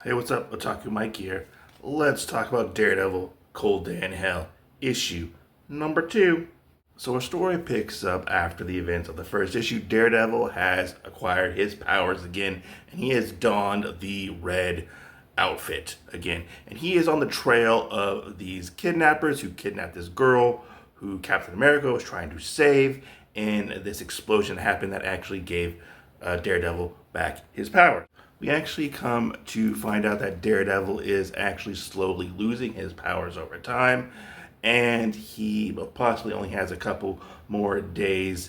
Hey, what's up? Otaku Mike here. Let's talk about Daredevil, Cold Day in Hell, issue number 2. So our story picks up after the events of the first issue. Daredevil has acquired his powers again, and he has donned the red outfit again. And he is on the trail of these kidnappers who kidnapped this girl who Captain America was trying to save, and this explosion happened that actually gave Daredevil back his power. We actually come to find out that Daredevil is actually slowly losing his powers over time, and he possibly only has a couple more days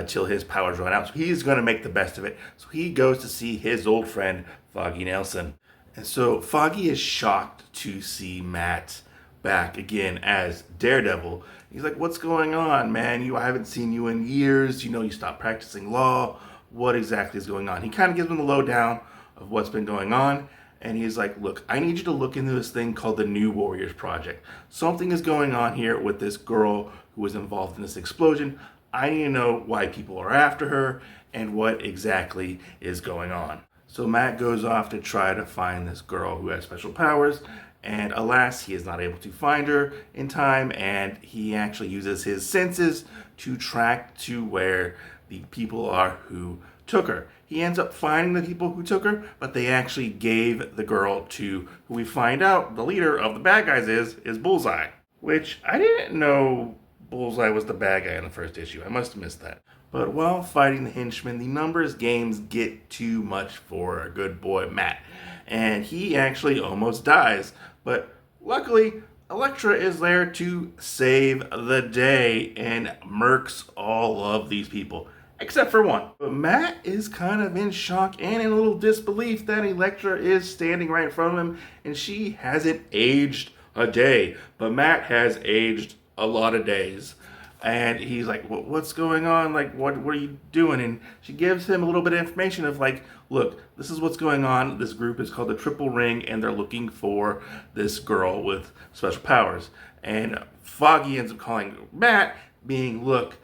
till his powers run out. So he's going to make the best of it. So he goes to see his old friend, Foggy Nelson. And so Foggy is shocked to see Matt back again as Daredevil. He's like, "What's going on, man? I haven't seen you in years. You stopped practicing law. What exactly is going on?" He kind of gives him the lowdown of what's been going on. And he's like, "Look, I need you to look into this thing called the New Warriors Project. Something is going on here with this girl who was involved in this explosion. I need to know why people are after her and what exactly is going on." So Matt goes off to try to find this girl who has special powers. And alas, he is not able to find her in time. And he actually uses his senses to track to where the people are who took her. He ends up finding the people who took her, but they actually gave the girl to who we find out the leader of the bad guys is Bullseye. Which I didn't know Bullseye was the bad guy in the first issue. I must have missed that. But while fighting the henchmen, the numbers games get too much for our good boy Matt. And he actually almost dies. But luckily, Elektra is there to save the day and murks all of these people except for one. But Matt is kind of in shock and in a little disbelief that Elektra is standing right in front of him and she hasn't aged a day. But Matt has aged a lot of days. And he's like, "What's going on? Like, what are you doing?" And she gives him a little bit of information of like, "Look, this is what's going on. This group is called the Triple Ring, and they're looking for this girl with special powers." And Foggy ends up calling Matt, being, "Look,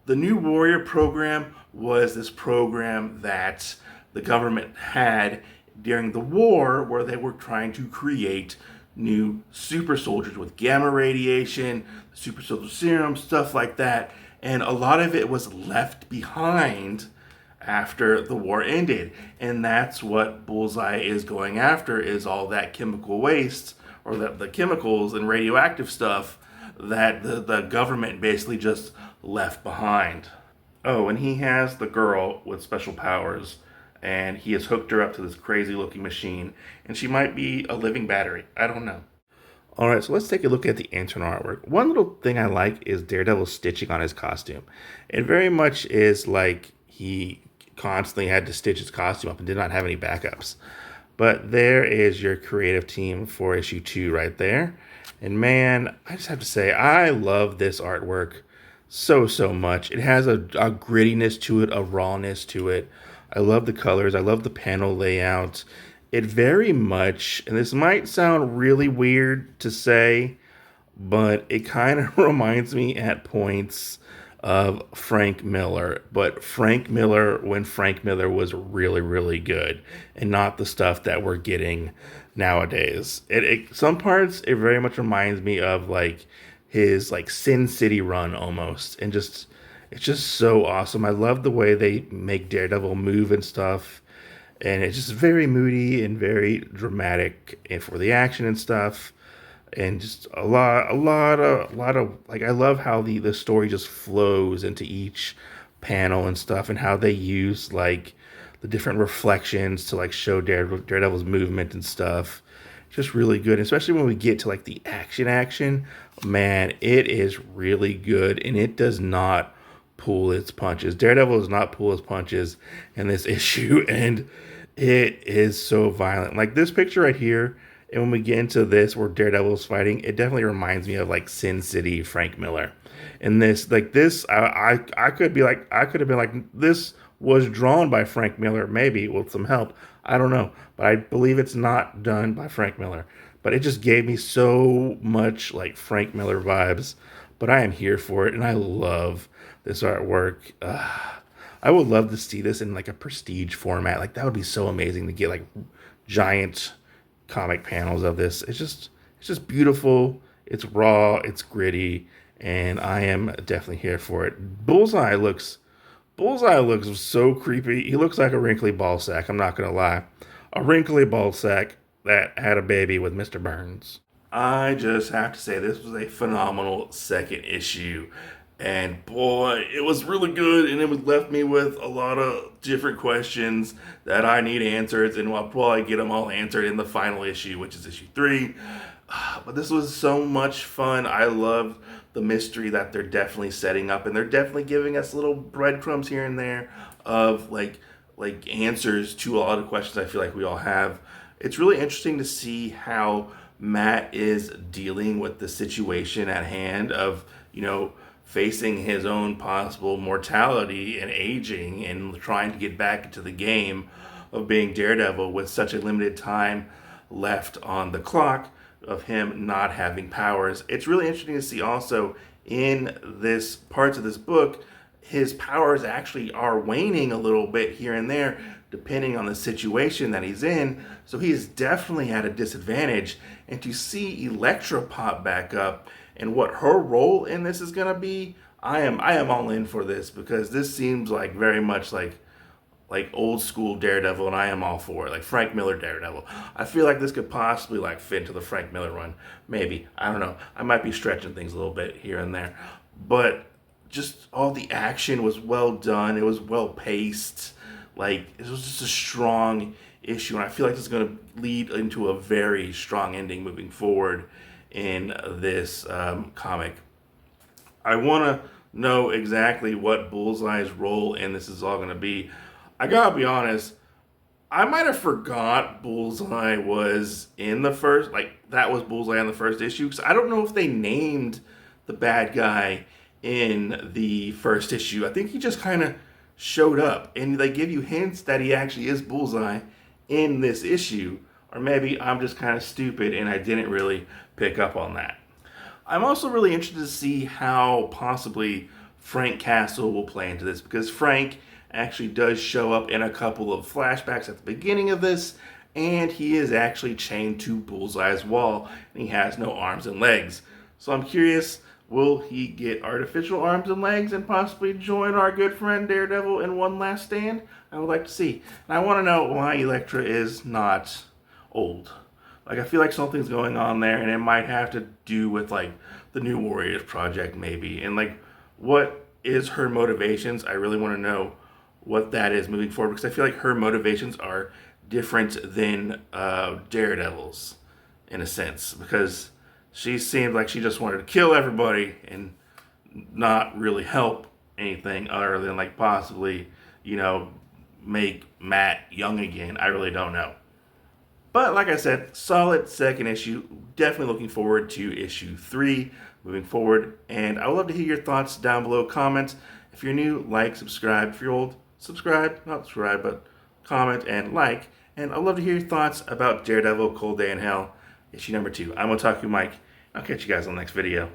the New Warrior program was this program that the government had during the war where they were trying to create new super soldiers with gamma radiation, super soldier serum, stuff like that. And a lot of it was left behind after the war ended. And that's what Bullseye is going after, is all that chemical waste, or the chemicals and radioactive stuff that the government basically just left behind." Oh, and he has the girl with special powers, and he has hooked her up to this crazy looking machine, and she might be a living battery. I don't know. All right, so let's take a look at the internal artwork. One little thing I like is Daredevil's stitching on his costume. It very much is like he constantly had to stitch his costume up and did not have any backups. But there is your creative team for issue 2 right there. And man, I just have to say, I love this artwork so much. It has a grittiness to it, a rawness to it. I love the colors. I love the panel layout. It very much, and this might sound really weird to say, but it kind of reminds me at points of Frank Miller, but Frank Miller when Frank Miller was really good, and not the stuff that we're getting nowadays. Some parts it very much reminds me of like his like Sin City run almost, and just it's just so awesome. I love the way they make Daredevil move and stuff, and it's just very moody and very dramatic and for the action and stuff. And just a lot of like, I love how the story just flows into each panel and stuff, and how they use like the different reflections to like show Daredevil's movement and stuff. Just really good, especially when we get to like the action. Man, it is really good, and it does not pull its punches. Daredevil does not pull his punches in this issue, and it is so violent. Like this picture right here. And when we get into this where Daredevil's fighting, it definitely reminds me of like Sin City Frank Miller. And I could have been like, this was drawn by Frank Miller, maybe with some help. I don't know. But I believe it's not done by Frank Miller. But it just gave me so much like Frank Miller vibes. But I am here for it, and I love this artwork. I would love to see this in like a prestige format. Like that would be so amazing to get like giant comic panels of this. It's just beautiful. It's raw. It's gritty, and I am definitely here for it. Bullseye looks so creepy. He looks like a wrinkly ball sack. I'm not gonna lie, a wrinkly ball sack that had a baby with Mr. Burns. I just have to say this was a phenomenal second issue. And boy, it was really good, and it was left me with a lot of different questions that I need answers, and I'll probably get them all answered in the final issue, which is issue 3. But this was so much fun. I love the mystery that they're definitely setting up, and they're definitely giving us little breadcrumbs here and there of like answers to a lot of questions I feel like we all have. It's really interesting to see how Matt is dealing with the situation at hand of, facing his own possible mortality and aging and trying to get back into the game of being Daredevil with such a limited time left on the clock of him not having powers. It's really interesting to see also in this parts of this book, his powers actually are waning a little bit here and there depending on the situation that he's in. So he's definitely at a disadvantage. And to see Elektra pop back up and what her role in this is gonna be, I am all in for this, because this seems like very much like old school Daredevil, and I am all for it. Like Frank Miller Daredevil. I feel like this could possibly fit into the Frank Miller run. Maybe. I don't know. I might be stretching things a little bit here and there. But just all the action was well done. It was well paced. It was just a strong issue, and I feel like this is going to lead into a very strong ending moving forward in this comic. I want to know exactly what Bullseye's role in this is all going to be. I gotta be honest, I might have forgot Bullseye was in the first, that was Bullseye in the first issue, because I don't know if they named the bad guy in the first issue. I think he just kind of showed up, and they give you hints that he actually is Bullseye in this issue, or maybe I'm just kind of stupid and I didn't really pick up on that. I'm also really interested to see how possibly Frank Castle will play into this, because Frank actually does show up in a couple of flashbacks at the beginning of this, and he is actually chained to Bullseye's wall, and he has no arms and legs. So I'm curious, will he get artificial arms and legs and possibly join our good friend Daredevil in one last stand? I would like to see. And I want to know why Elektra is not old. I feel like something's going on there, and it might have to do with the New Warriors project maybe, and what is her motivations. I really want to know what that is moving forward, because I feel like her motivations are different than Daredevil's in a sense, because she seemed like she just wanted to kill everybody and not really help anything other than possibly make Matt young again. I really don't know. But like I said, solid second issue. Definitely looking forward to issue 3 moving forward. And I would love to hear your thoughts down below. Comment. If you're new, like, subscribe. If you're old, subscribe. Not subscribe, but comment and like. And I'd love to hear your thoughts about Daredevil, Cold Day in Hell, issue number 2. I'm Otaku Mike. I'll catch you guys on the next video.